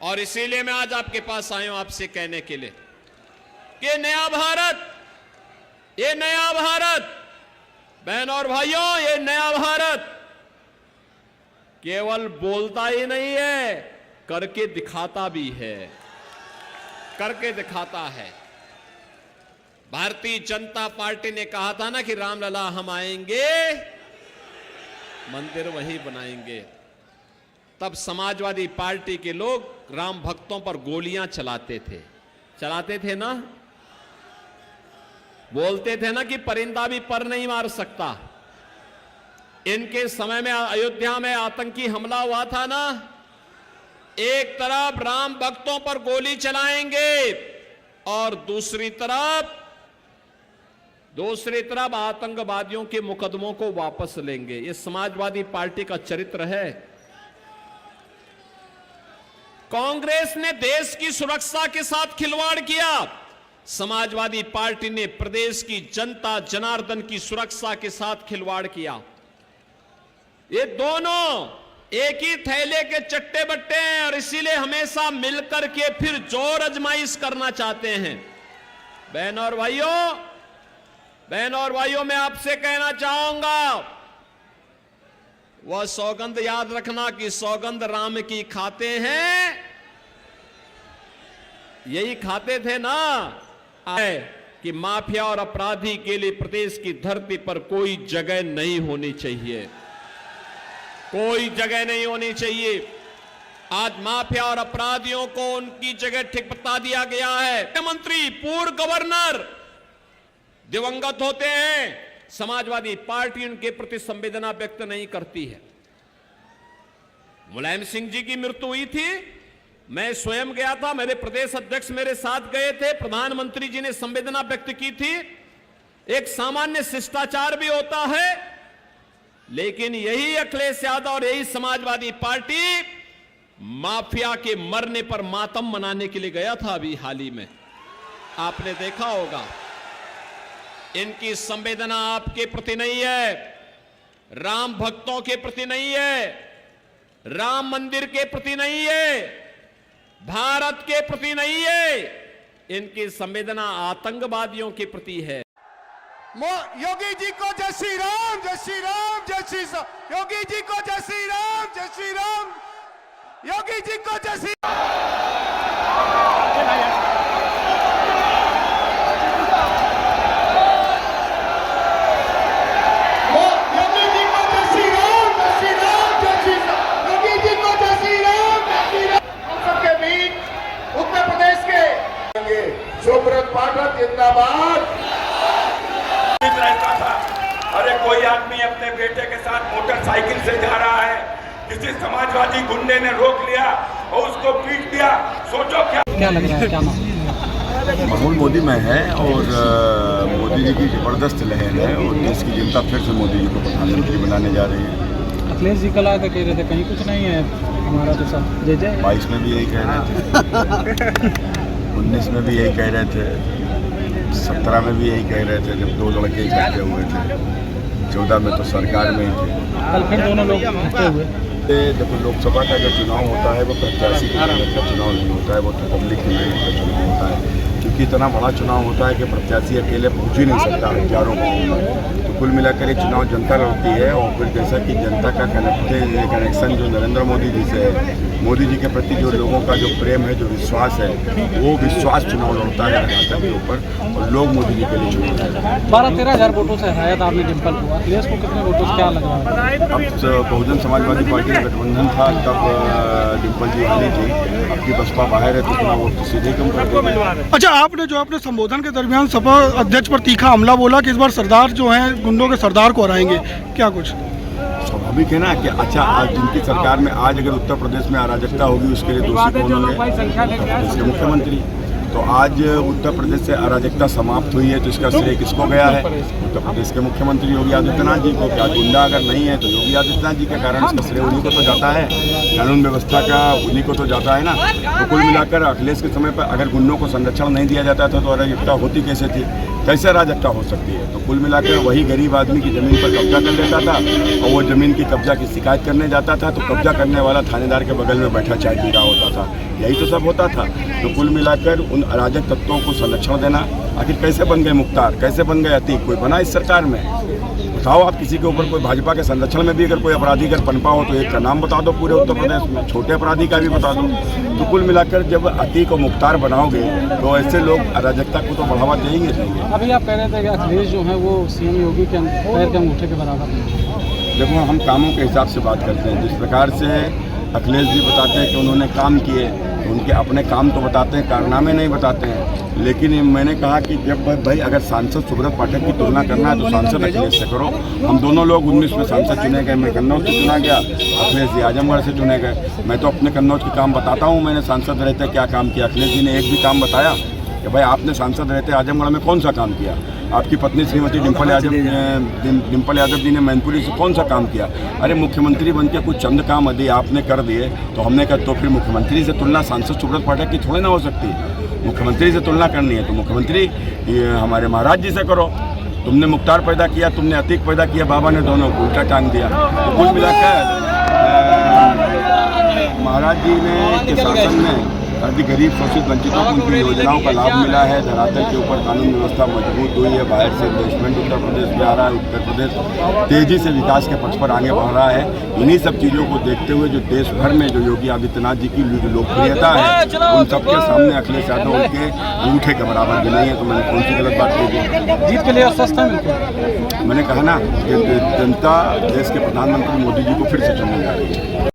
और इसीलिए मैं आज आपके पास आया हूं आपसे कहने के लिए कि नया भारत, ये नया भारत, बहन और भाइयों, ये नया भारत केवल बोलता ही नहीं है, करके दिखाता भी है, करके दिखाता है। भारतीय जनता पार्टी ने कहा था ना कि रामलला हम आएंगे, मंदिर वही बनाएंगे। तब समाजवादी पार्टी के लोग राम भक्तों पर गोलियां चलाते थे ना, बोलते थे ना कि परिंदा भी पर नहीं मार सकता। इनके समय में अयोध्या में आतंकी हमला हुआ था ना, एक तरफ राम भक्तों पर गोली चलाएंगे और दूसरी तरफ आतंकवादियों के मुकदमों को वापस लेंगे। ये समाजवादी पार्टी का चरित्र है। कांग्रेस ने देश की सुरक्षा के साथ खिलवाड़ किया, समाजवादी पार्टी ने प्रदेश की जनता जनार्दन की सुरक्षा के साथ खिलवाड़ किया। ये दोनों एक ही थैले के चट्टे बट्टे हैं और इसीलिए हमेशा मिलकर के फिर जोर आजमाइश करना चाहते हैं। बहन और भाइयों, मैं आपसे कहना चाहूंगा, वह सौगंध याद रखना कि सौगंध राम की खाते हैं, यही खाते थे ना कि माफिया और अपराधी के लिए प्रदेश की धरती पर कोई जगह नहीं होनी चाहिए, कोई जगह नहीं होनी चाहिए। आज माफिया और अपराधियों को उनकी जगह ठीक बता दिया गया है। मुख्यमंत्री, पूर्व गवर्नर दिवंगत होते हैं, समाजवादी पार्टी उनके प्रति संवेदना व्यक्त नहीं करती है। मुलायम सिंह जी की मृत्यु हुई थी, मैं स्वयं गया था, मेरे प्रदेश अध्यक्ष मेरे साथ गए थे, प्रधानमंत्री जी ने संवेदना व्यक्त की थी। एक सामान्य शिष्टाचार भी होता है, लेकिन यही अखिलेश यादव और यही समाजवादी पार्टी माफिया के मरने पर मातम मनाने के लिए गया था। अभी हाल ही में आपने देखा होगा, इनकी संवेदना आपके प्रति नहीं है, राम भक्तों के प्रति नहीं है, राम मंदिर के प्रति नहीं है, भारत के प्रति नहीं है, इनकी संवेदना आतंकवादियों के प्रति है। योगी जी को जय श्री राम, जय श्री राम, जय श्री राम। योगी जी को जय श्री राम, जय श्री राम। योगी जी को जय श्री सुब्रत पाठक जिंदाबाद। रहता था, अरे कोई आदमी अपने बेटे के साथ मोटरसाइकिल से जा रहा है, किसी समाजवादी गुंडे ने रोक लिया और उसको पीट दिया, सोचो क्या लग रहा है, क्या माहौल मोदी में है और मोदी जी की जबरदस्त लहर है और देश की जनता फिर से मोदी जी को प्रधानमंत्री बनाने जा रही है। अखिलेश जी कल आकर कह रहे थे कहीं कुछ नहीं है हमारा, तो सब जय जय। 22 में भी यही कह रहे थे, 19 में भी यही कह रहे थे, 17 में भी यही कह रहे थे जब दो लड़के इकट्ठे हुए थे, 14 में तो सरकार में ही थे। कल फिर दोनों लोग इकट्ठे हुए। देखो, लोकसभा का जो चुनाव होता है वो प्रत्याशी की मेहनत का चुनाव नहीं होता है, वो तो पब्लिक की मेहनत का चुनाव होता है, क्योंकि इतना बड़ा चुनाव होता है कि प्रत्याशी अकेले पहुँच ही नहीं सकता हजारों गाँव में। तो कुल मिलाकर ये चुनाव जनता लड़ती है और फिर जैसा कि जनता का कनेक्शन जो नरेंद्र मोदी जी से है, मोदी जी के प्रति जो लोगों का जो प्रेम है, जो विश्वास है, वो विश्वास चुनाव लड़ता है कर्नाटक के ऊपर और लोग मोदी जी के लिए चुनाव लड़ते हैं। 12-13 हज़ार वोटों से हराया था आपने डिम्पल को, अखिलेश को कितने वोटों से क्या लग रहा है? अब बहुजन समाजवादी पार्टी का गठबंधन था, तब डिम्पल जी हारी थी, अब की बसपा बाहर है तो चुनाव वोट तो सीधे कम कर देंगे। अच्छा, आपने जो अपने संबोधन के दरमियान सपा अध्यक्ष पर तीखा हमला बोला कि इस बार सरदार जो हैं गुंडों के सरदार को हराएंगे, क्या कुछ? स्वाभाविक है ना कि अच्छा, आज जिनकी सरकार में आज अगर उत्तर प्रदेश में अराजकता होगी उसके लिए दोषी कौन होंगे? उत्तर प्रदेश के मुख्यमंत्री। तो आज उत्तर प्रदेश से अराजकता समाप्त हुई है तो इसका श्रेय किसको गया है? उत्तर प्रदेश के मुख्यमंत्री योगी आदित्यनाथ जी को। क्या गुंडा अगर नहीं है तो योगी आदित्यनाथ जी के कारण इसका श्रेय उन्हीं को तो जाता है, कानून व्यवस्था का उन्हीं को तो जाता है ना। तो कुल मिलाकर अखिलेश के समय पर अगर गुंडों को संरक्षण नहीं दिया जाता था तो अराजकता होती कैसे थी? कैसे अराजकता हो सकती है। तो कुल मिलाकर वही गरीब आदमी की ज़मीन पर कब्जा कर लेता था और वो ज़मीन की कब्जा की शिकायत करने जाता था तो कब्जा करने वाला थानेदार के बगल में बैठा चाय पी रहा होता था। यही तो सब होता था। तो कुल मिलाकर उन अराजक तत्वों को संरक्षण देना, आखिर कैसे बन गए मुख्तार, कैसे बन गए अतीक, कोई बना इस सरकार में? बताओ आप किसी के ऊपर कोई भाजपा के संरक्षण में भी अगर कोई अपराधी अगर पनपा हो तो एक का नाम बता दो पूरे उत्तर प्रदेश में, छोटे अपराधी का भी बता दो। तो कुल मिलाकर जब अतीक और मुख्तार बनाओगे तो ऐसे लोग अराजकता को तो बढ़ावा देंगे देंगे। अभी आप कह रहे थे कि अखिलेश जो है वो सीएम योगी के पैर के अंगूठे के बराबर हैं। देखो, हम कामों के हिसाब से बात करते हैं। जिस प्रकार से अखिलेश जी बताते हैं कि उन्होंने काम किए, उनके अपने काम तो बताते हैं, कारनामे नहीं बताते हैं। लेकिन मैंने कहा कि जब भाई अगर सांसद सुब्रत पाठक की तुलना करना है तो सांसद अखिलेश से करो। हम दोनों लोग 19 में सांसद चुने गए, मैं कन्नौज से चुना गया, अखिलेश जी आजमगढ़ से चुने गए। मैं तो अपने कन्नौज के काम बताता हूँ, मैंने सांसद रहते क्या काम किया। अखिलेश जी ने एक भी काम बताया कि भाई आपने सांसद रहते आजमगढ़ में कौन सा काम किया? आपकी पत्नी श्रीमती डिम्पल यादव जी ने मैनपुरी से कौन सा काम किया? अरे मुख्यमंत्री बन के कुछ चंद काम यदि आपने कर दिए तो हमने कहा तो फिर मुख्यमंत्री से तुलना सांसद सुब्रत पाठक की थोड़ी ना हो सकती। मुख्यमंत्री से तुलना करनी है तो मुख्यमंत्री हमारे महाराज जी से करो। तुमने मुख्तार पैदा किया, तुमने अतीक पैदा किया, बाबा ने दोनों को उल्टा टांग दिया। तो कुल मिलाकर महाराज जी ने के शासन में अभी गरीब शोषित वंचितों को उनकी योजनाओं का लाभ मिला है। धरातल के ऊपर कानून व्यवस्था मजबूत हुई है। बाहर से इन्वेस्टमेंट उत्तर प्रदेश में आ रहा है। उत्तर प्रदेश तेजी से विकास के पथ पर आगे बढ़ रहा है। इन्हीं सब चीज़ों को देखते हुए जो देश भर में जो योगी आदित्यनाथ जी की लोकप्रियता है उन सबके सामने अखिलेश यादव उनके अंगूठे के बराबर भी नहीं है। तो मैंने कौन सी गलत बात की? जीत के लिए स्वस्थ है बिल्कुल। मैंने कहा ना कि जनता देश के प्रधानमंत्री मोदी जी को फिर से चुनने जा रही है।